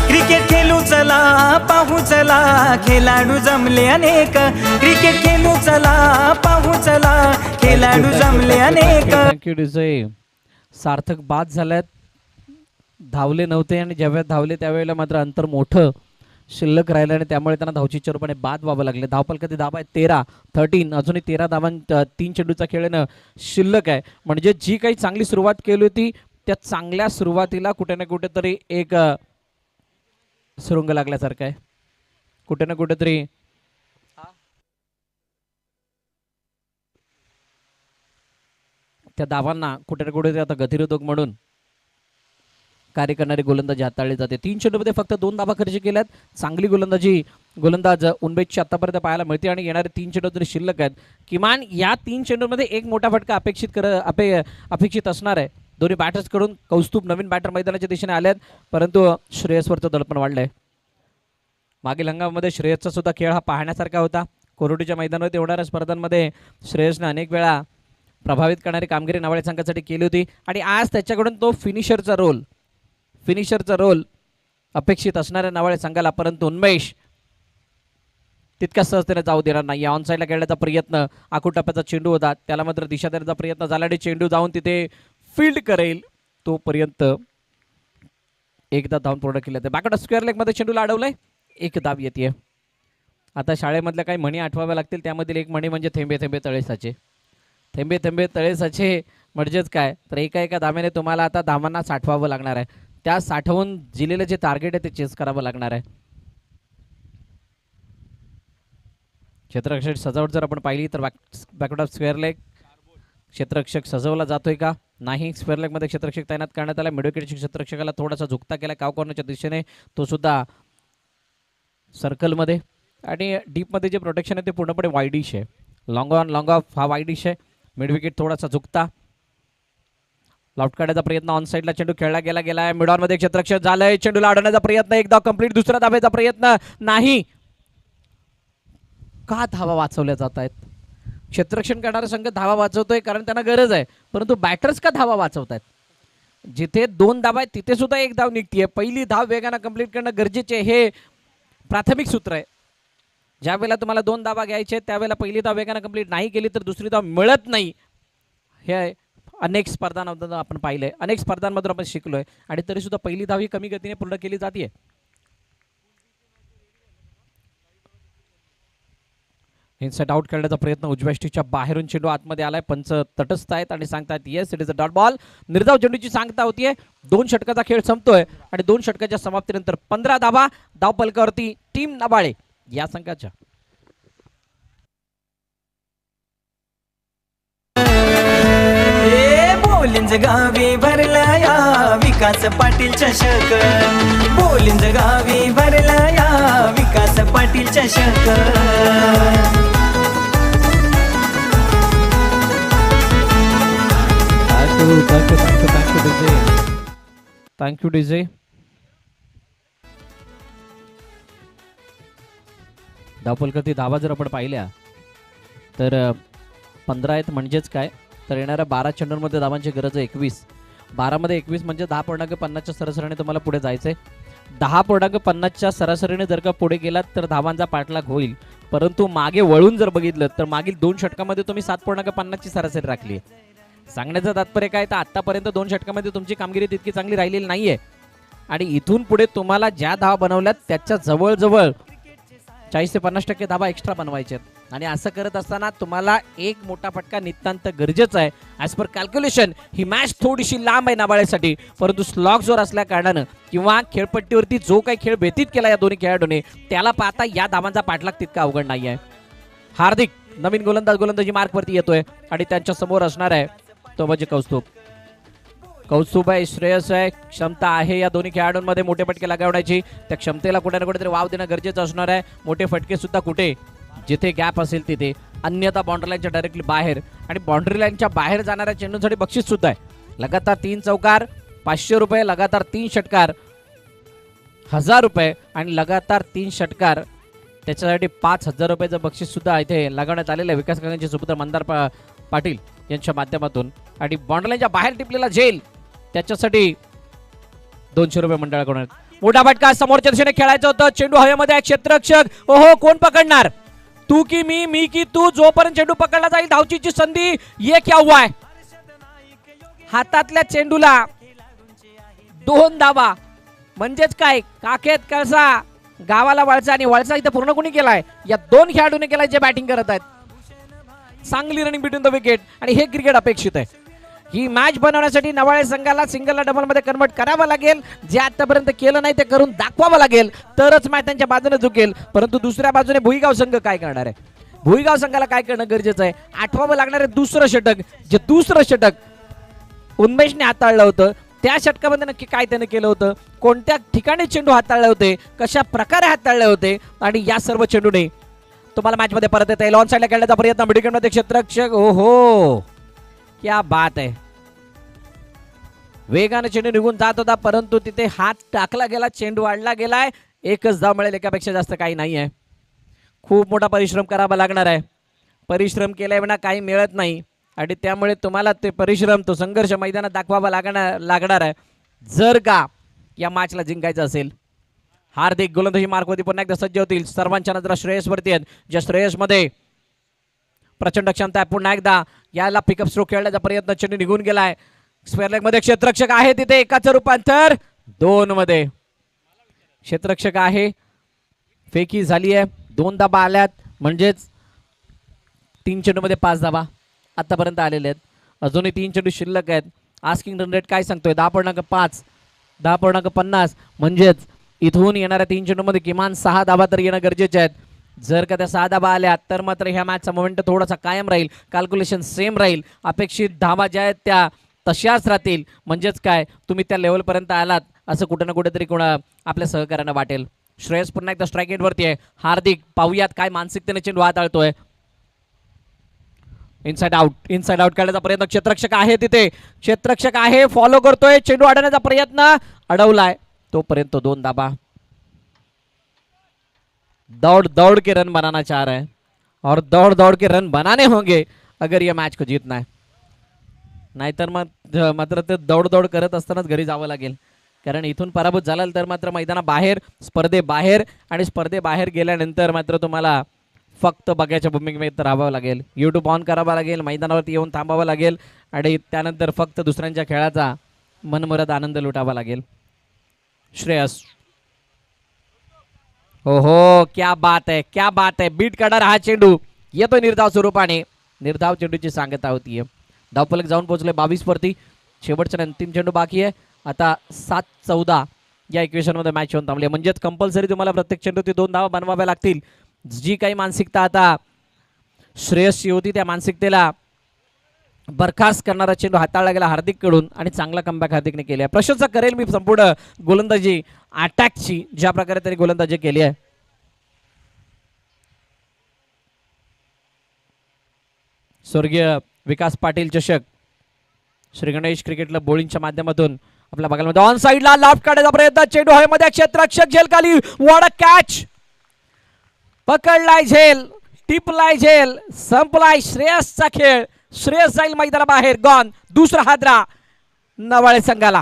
क्रिकेट खेळू चला पाहू चला खेळाडू जमले अनेक. क्रिकेट खेळू चला पाहू चला खेळाडू जमले अनेक. Thank you DJ. सार्थक बाद झाल्यात, धावले नव्हते आणि जेव्हा धावले त्यावेळेला मात्र अंतर मोठं शिल्लक राहिलं आणि त्यामुळे त्यांना धावचीच्या रूपाने बाद व्हावं लागले. धावपल कधी धाव आहे 13. अजूनही 13 धावां 3 चेंडूचा खेळणं शिल्लक आहे. म्हणजे जी काही चांगली सुरुवात केली होती त्या चांगल्या सुरुवातीला कुठे ना कुठेतरी एक सुरुंग लागल्यासारखं आहे. कुठे ना कुठेतरी त्या धावांना कुठे ना कुठेतरी आता गतिरोधक म्हणून कार्य करणारी गोलंदाजी हाताळली जाते. 3 चेंडूमध्ये फक्त 2 धावा खर्च केल्यात. चांगली गोलंदाज उनबेजची आतापर्यंत पाहायला मिळते आणि येणारे 3 चेंडू तरी शिल्लक आहेत. किमान या 3 चेंडूमध्ये एक मोठा फटका अपेक्षित असणार आहे. दोन्ही बॅटर्स कडून. कौस्तुभ नवीन बॅटर मैदानाच्या दिशेने आल्यात, परंतु श्रेयसवरचं दडपण वाढलंय. मागील हंगामामध्ये श्रेयसचा सुद्धा खेळ हा पाहण्यासारखा होता. कोरोडीच्या मैदानावर होणाऱ्या स्पर्धांमध्ये श्रेयसने अनेक वेळा प्रभावित करणारी कामगिरी नवाळे संघासाठी केली होती आणि आज त्याच्याकडून तो फिनिशरचा रोल अपेक्षित असणाऱ्या नवाळे संघाला. परंतु उन्मेष तितक्या सहजतेने जाऊ देणार नाही. ऑन साईडला खेळण्याचा प्रयत्न, आखूड टप्प्याचा चेंडू होता, त्याला मात्र दिशा देण्याचा प्रयत्न झाला आणि चेंडू जाऊन तिथे फील्ड करेल तोपर्यंत एकदा धावून पूर्ण केलं जाते. बॅकवर्ड स्क्वेअर लेगमध्ये चेंडूला अडवलंय. एक धाव येते. आता शाळेमधल्या काही म्हणी आठवाव्या लागतील. त्यामधील एक म्हणी म्हणजे थेंबे थेंबे तळे साचे. थेंबे थेंबे तळे साचे म्हणजेच काय तर एका धाव्याने तुम्हाला आता धावांना साठवावं लागणार आहे. त्या साठवून दिलेलं जे टार्गेट आहे ते चेस करावं लागणार आहे. क्षेत्ररक्षक सजावट जर आपण पाहिली तर बॅकवर्ड ऑफ स्क्वेअर लेग क्षेत्ररक्षक सजवला जातोय का नाही. स्क्वेअर लेगमध्ये क्षेत्ररक्षक तैनात करण्यात आला. मिडविकेटच्या क्षेत्ररक्षकाला थोडासा झुकता केला काव कॉर्नरच्या दिशेने, तो सुद्धा सर्कलमध्ये. आणि डीपमध्ये जे प्रोटेक्शन आहे ते पूर्णपणे वाईडिश आहे. लॉंग ऑन लॉंग ऑफ हा वाईडिश आहे. मिडविकेट थोडासा झुकता. लॉफ्ट काढण्याचा प्रयत्न, ऑन साईडला चेंडू खेळला गेलाय. मिडॉनमध्ये क्षेत्ररक्षक झालंय. चेंडूला अडवण्याचा प्रयत्न, एक धाव कंप्लीट. दुसरा धावेचा प्रयत्न नाही. का धावा वाचवल्या जात आहेत? क्षेत्ररक्षण करणारा संघ धावा वाचवतोय कारण त्यांना गरज आहे, परंतु बॅटर्स का धावा वाचवत आहेत? जिथे 2 धावा आहेत तिथे सुद्धा एक धाव निघतीये. पहिली धाव वेगानं कंप्लीट करणं गरजेचे, हे प्राथमिक सूत्र आहे. ज्या वेळेला तुम्हाला 2 धावा घ्यायचे त्यावेळेला पहिली धाव वेगानं कंप्लीट नाही केली तर दुसरी धाव मिळत नाही. हे अनेक स्पर्धांमधून आपण पाहिलंय, अनेक स्पर्धांमधून आपण शिकलोय आणि तरी सुद्धा पहिली धाव ही कमी गतीने पूर्ण केली जाते. इनसाइड आउट करण्याचा प्रयत्न, उजव्या स्टिकच्या बाहेरून चेंडू आतमध्ये आलाय. पंच तटस्थ आहेत आणि सांगतात yes it is a dot ball. निर्धाव चेंडूची सांगता होतीये. 2 षटकाचा खेळ संपतोय आणि 2 षटकाच्या समाप्तीनंतर 15 धावा धावपलकावरती टीम नवाळे या संघाच्या. बोलिंज गावी भरला या विकास पाटील चषक. बोलिंज गावी भरला या विकास पाटील चषक. Thank you DJ. धावपलकरती धावा जर आपण पाहिल्या तर 15 आहेत. म्हणजेच काय तर येणाऱ्या 12 चेंडूंमध्ये धावांची गरज आहे 21. 12मध्ये 21 म्हणजे 10.50च्या सरासरीने तुम्हाला पुढे जायचंय. 10.50च्या सरासरीने जर का पुढे गेलात तर धावांचा पाठलाग होईल, परंतु मागे वळून जर बघितलं तर मागील 2 षटकामध्ये तुम्ही 7.50 ची सरासरी राखली आहे. सांगण्याचं तात्पर्य काय तर आतापर्यंत 2 षटकामध्ये तुमची कामगिरी तितकी चांगली राहिलेली नाहीये आणि इथून पुढे तुम्हाला ज्या धावा बनवल्यात त्याच्या जवळजवळ 40 ते 50% धावा एक्स्ट्रा बनवायचे आहेत आणि असं करत असताना तुम्हाला एक मोठा फटका नितांत गरजेचा आहे. ॲज पर कॅल्क्युलेशन ही मॅच थोडीशी लांब आहे नाबाळेसाठी, परंतु स्लॉग जोर असल्या कारणानं किंवा खेळपट्टीवरती जो काही खेळ व्यतीत केला या दोन्ही खेळाडूंनी त्याला पाहता या धावांचा पाठलाग तितका अवघड नाही आहे. हार्दिक नवीन गोलंदाजी मार्कवरती येतोय आणि त्यांच्या समोर असणार आहे तो म्हणजे कौस्तुभ आहे, श्रेयस आहे. क्षमता आहे या दोन्ही खेळाडूंमध्ये मोठे फटके लगावण्याची. त्या क्षमतेला कुठे ना कुठेतरी वाव देणं गरजेचं असणार आहे. मोठे फटके सुद्धा कुठे जिथे गॅप असेल तिथे, अन्यथा बाउंड्री लाईनच्या डायरेक्टली बाहेर आणि बाउंड्री लाईनच्या बाहेर जाणाऱ्या चेंडूंसाठी बक्षीस सुद्धा आहे. लगातार 3 चौकार 500 रुपये, लगातार 3 षटकार 1000 रुपये आणि लगातार 3 षटकार त्याच्यासाठी 5000 रुपयाचं बक्षीस सुद्धा इथे लगावण्यात आलेलं आहे विकास काकांचे सुपुत्र मंदार पाटील यांच्या माध्यमातून. आणि बाउंड्री लाईनच्या बाहेर टिपलेला झेल त्याच्यासाठी 200 रुपये मंडळाकडून. मोठा फटका समोरच्या दिशेने खेळायचं होतं. चेंडू हवेमध्ये क्षेत्ररक्षक ओहो कोण पकडणार, तू की मी की तू. जोपर्यंत चेंडू पकडला जाईल धावचीची संधी ये क्या हुआ है. हातातल्या चेंडूला 2 धावा म्हणजेच काय काखेत कळसा गावाला वळसा आणि वळसा इथं पूर्ण कोणी केलाय या 2 खेळाडूंनी केलाय जे बॅटिंग करत आहेत. चांगली रनिंग बिटवीन द विकेट आणि हे क्रिकेट अपेक्षित आहे. ही मॅच बनवण्यासाठी नवाळे संघाला सिंगलला डबलमध्ये कन्वर्ट करावं लागेल. जे आतापर्यंत केलं नाही ते करून दाखवावं लागेल तरच मॅच त्यांच्या बाजूने झुकेल. परंतु दुसऱ्या बाजूने भुईगाव संघ काय करणार आहे, भुईगाव संघाला काय करणं गरजेचं आहे. आठवावं लागणार आहे दुसरं षटक, जे दुसरं षटक उन्मेषने हाताळलं होतं त्या षटकामध्ये नक्की काय त्याने केलं होतं, कोणत्या ठिकाणी चेंडू हाताळले होते, कशा प्रकारे हाताळले होते आणि या सर्व चेंडूने तुम्हाला मॅच मध्ये परत येता येईल. ऑन साईडला खेळण्याचा प्रयत्न मिडविकेटमध्ये क्षेत्ररक्षक ओहो क्या बात आहे. वेगाने चेंडू निघून जात होता परंतु तिथे हात टाकला गेला, चेंडू वाढला गेलाय. एकच धाव मिळेल, एकापेक्षा जास्त काही नाही आहे. खूप मोठा परिश्रम करावा लागणार आहे. परिश्रम केल्याविना काही मिळत नाही आणि त्यामुळे तुम्हाला ते परिश्रम तो संघर्ष मैदानात दाखवावा लागणार आहे जर का या मॅचला जिंकायचं असेल. हार्दिक गोलंदाजी मार्कवरती पुन्हा एकदा सज्ज होतील. सर्वांच्या नजरा श्रेयसवरती आहेत, ज्या श्रेयसमध्ये प्रचंड क्षमता आहे. पुन्हा एकदा याला पिकअप स्ट्रोक खेळण्याचा प्रयत्न, चेंडू निघून गेलाय. स्क्वेअर लेग मध्ये क्षेत्ररक्षक आहे तिथे, एकाचं रूपांतर 2 मध्ये क्षेत्ररक्षक आहे. फेकी झाली आहे, 2 धाबा आल्यात म्हणजेच 3 चेंडूमध्ये 5 धाबा आतापर्यंत आलेले आहेत. अजूनही 3 चेंडू शिल्लक आहेत. आस्किंग रन रेट काय सांगतोय 10.5 10.50 म्हणजेच इथून येणाऱ्या 3 चेंडूमध्ये किमान 6 धाबा तर येणं गरजेचे आहेत. जर का त्या 6 धाबा आल्या तर मात्र ह्या मॅचचा मोमेंट थोडासा कायम राहील, कॅल्क्युलेशन सेम राहील. अपेक्षित धाबा ज्या आहेत त्या तशाच राहतील म्हणजेच काय तुम्ही त्या लेवलपर्यंत आलात असं कुठं ना कुठेतरी कोणा आपल्या सहकार्यानं वाटेल. श्रेयस पुन्हा एकदा स्ट्राईक एंडवरती आहे. हार्दिक पाहूयात काय मानसिकतेने चेंडू हाताळतोय. इनसाइड आउट काढण्याचा प्रयत्न, क्षेत्ररक्षक आहे तिथे, क्षेत्ररक्षक आहे फॉलो करतोय, चेंडू अडवण्याचा प्रयत्न अडवलाय तोपर्यंत 2 धाबा. दौड़ के रन बनाना चाह रहे हैं और दौड़ के रन बनाने होंगे अगर ये मैच को जीतना है. नाहीतर मात्र ते दौड करत असतानाच घरी जावं लागेल, कारण इथून पराभूत झाला तर मात्र मैदानाबाहेर स्पर्धेबाहेर गेल्यानंतर मात्र तुम्हाला फक्त बघायच्या भूमिकेत राहावं लागेल. यूट्यूब ऑन करावं लागेल, मैदानावरती येऊन थांबावं लागेल आणि त्यानंतर फक्त दुसऱ्यांच्या खेळाचा मनमुराद आनंद लुटावा लागेल. श्रेयस हो क्या बात है बीट काढा हा चेंडू येतो निर्धाव स्वरूपाने. निर्धाव चेंडूची सांगता होतीये. धावफलक जाऊन पोहोचले 22 वरती. शेवटचा अंतिम चेंडू बाकी आहे. आता 7-14 या इक्वेशन मध्ये मॅच होऊन थांबली, म्हणजेच कंपल्सरी तुम्हाला प्रत्येक चेंडूची 2 धावा बनवाव्या लागतील. जी काही मानसिकता आता श्रेयसची होती त्या मानसिकतेला बरखास्त करणारा चेंडू हाताळला गेला हार्दिक कडून आणि चांगला कमबॅक हार्दिकने केली. प्रशंसा करेल मी संपूर्ण गोलंदाजी अटॅकची, ज्या प्रकारे त्यांनी गोलंदाजी केली आहे. स्वर्गीय विकास पाटील चषक श्री गणेश क्रिकेट क्लब बोलिंगच्या माध्यमातून आपल्या बघायला ऑन साइडला लाफ्ट काढायचा प्रयत्न, चेंडू हवेमध्ये, क्षेत्ररक्षक झेल खाली, व्हाट अ कॅच, पकडलाय झेल, टिपलाय झेल, संपलाय श्रेयसचा खेळ. श्रेयस जाईल मैदानाबाहेर, गॉन. दुसरा हादरा नवाळे संघाला.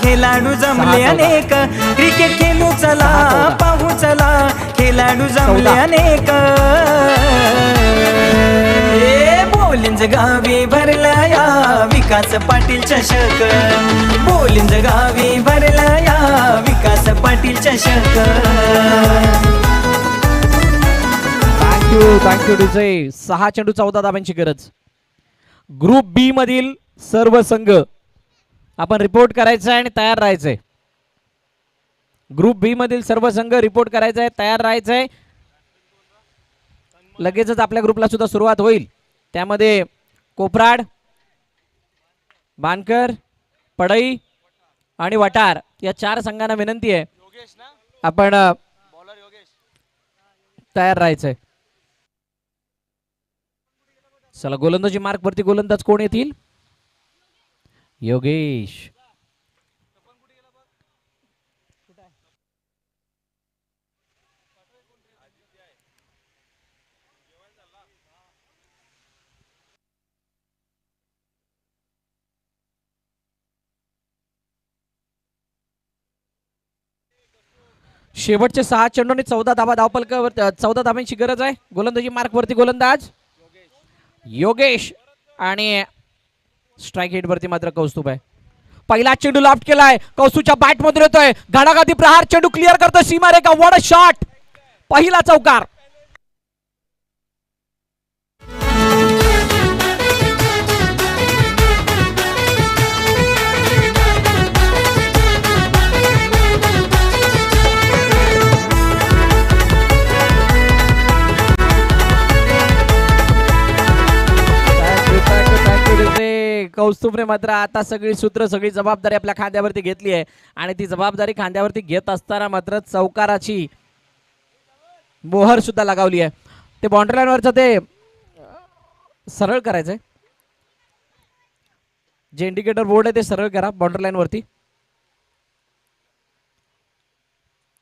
खेळाडू जमले 6-14. अनेक क्रिकेट खेळू चला 6-14. पाहू चला खेळाडू जमले 14. अनेक ए बोलिंज गावी भरला या विकास पाटील चषक बोलिंज गावी भरला या विकास पाटील चषक थँक्यू डीजे. 6 चेंडू 14 धावांची गरज. ग्रुप बी मधील सर्व संघ आपण रिपोर्ट करायचं आहे आणि तयार राहायचंय. ग्रुप बी मधील सर्व संघ रिपोर्ट करायचा आहे, तयार राहायचंय. लगेचच आपल्या ग्रुपला सुद्धा सुरुवात होईल. त्यामध्ये कोपराड, बानकर, पडई आणि वटार या 4 संघांना विनंती आहे आपण तयार राहायचंय. चला गोलंदाजी मार्क वरती गोलंदाज कोण येतील? योगेश. शेवटचे 6 चेंडू आणि 14 धावा धावपलकावर 14 धावांची गरज आहे. गोलंदाजी मार्क वरती गोलंदाज योगेश आणि स्ट्राईक हिट वरती मात्र कौस्तुभ आहे. पहिला चेंडू लॉफ्ट केलाय, कौस्तुभच्या बॅट मधून येतोय घडाघाती प्रहार, चेंडू क्लिअर करतो सीमारेखा. व्हॉट अ शॉट, पहिला चौकार. कौस्तुभने मात्र आता सगळी सूत्र सगळी जबाबदारी आपल्या खांद्यावरती घेतली आहे आणि ती जबाबदारी खांद्यावरती घेत असताना मात्र चौकाराची मोहर सुद्धा लगावली आहे. ते बाउंड्री लाईनवरचं ते सरळ करायचंय, जे इंडिकेटर बोर्ड आहे ते सरळ करा. बाउंड्री लाईनवरती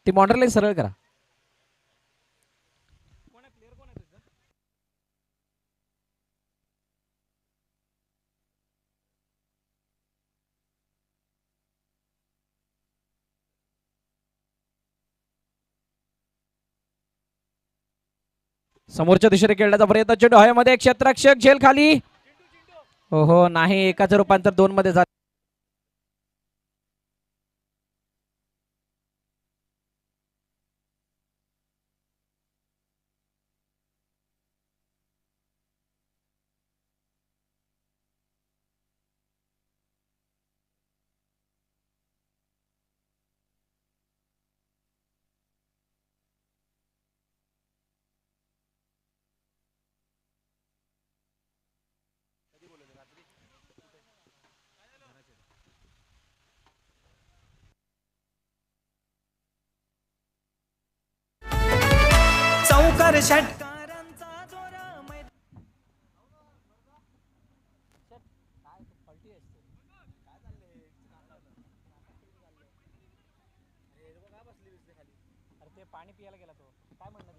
ती बाउंड्री लाईन सरळ करा. समोरच्या दिशेने खेळण्याचा प्रयत्न, चेंडू हवेमध्ये, क्षेत्ररक्षक झेल खाली. हो नाही, एकाचं रूपांतर 2 मध्ये झालं. चौकार षटकारांचा जोरा पाणी पियाला गेला तो, काय म्हणलं?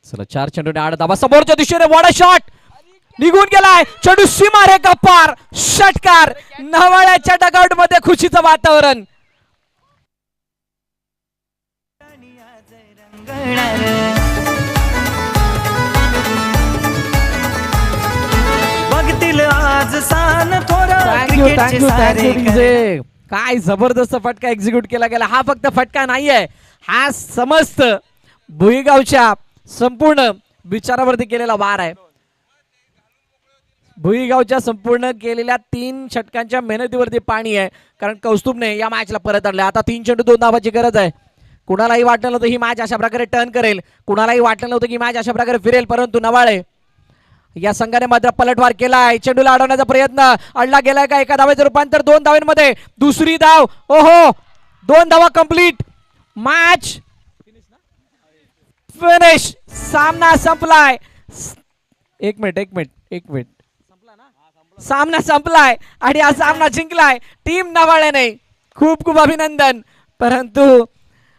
चला 4 चेंडूने 8 धावा. समोरच्या दिशेने वॉट अ शॉट, निघून गेलाय चेंडू सीमारेखा पार. षटकार, नवाळ्याच्या डगआउट मध्ये खुशीचं वातावरण. बघतील आज सान थोरा थँक्यू थँक्यू थँक्यू. काय जबरदस्त फटका एक्झिक्यूट केला गेला. हा फक्त फटका नाहीये, हा समस्त भुईगावच्या संपूर्ण विचारावरती केलेला वार आहे. भुईगावच्या संपूर्ण केलेल्या 3 षटकांच्या मेहनतीवरती पाणी आहे. कारण कौस्तुभने या मॅचला परत आणले. आता 3 चेंडू 2 धावाची गरज आहे. कुणालाही वाटलं नव्हतं ही मॅच अशा प्रकारे टर्न करेल, कुणालाही वाटलं नव्हतं की मॅच अशा प्रकारे फिरेल, परंतु नवाळे या संघाने मात्र पलटवार केलाय. चेंडूला अडवण्याचा प्रयत्न, अडला गेलाय का? एका धावेचं रूपांतर 2 धावांमध्ये. दुसरी धाव, ओहो, 2 धावा कंप्लीट. Match finish. सामना संपलाय. एक मिनिट सामना संपलाय आणि हा सामना जिंकलाय टीम नवाळ्याने. खूप खूप अभिनंदन. परंतु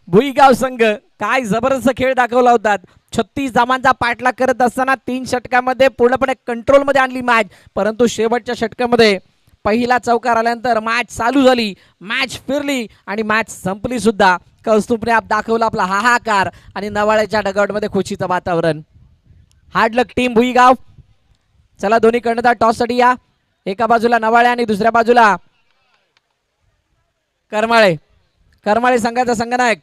भुईगाव संघ काय जबरदस्त खेळ दाखवला होता. 36 धावांचा पाठलाग करत असताना 3 षटकामध्ये पूर्णपणे कंट्रोलमध्ये आणली मॅच. परंतु शेवटच्या षटकामध्ये पहिला चौकार आल्यानंतर मॅच चालू झाली, मॅच फिरली आणि मॅच संपली सुद्धा. कौस्तुभने आप दाखवला आपला हाहाकार आणि नवाळ्याच्या डगआउटमध्ये खुशीचं वातावरण. हार्ड लक टीम भुईगाव. चला दोन्ही कर्णधार टॉससाठी या. एका बाजूला नवाळे आणि दुसऱ्या बाजूला करमाळे. करमाळे संघाचा संघनायक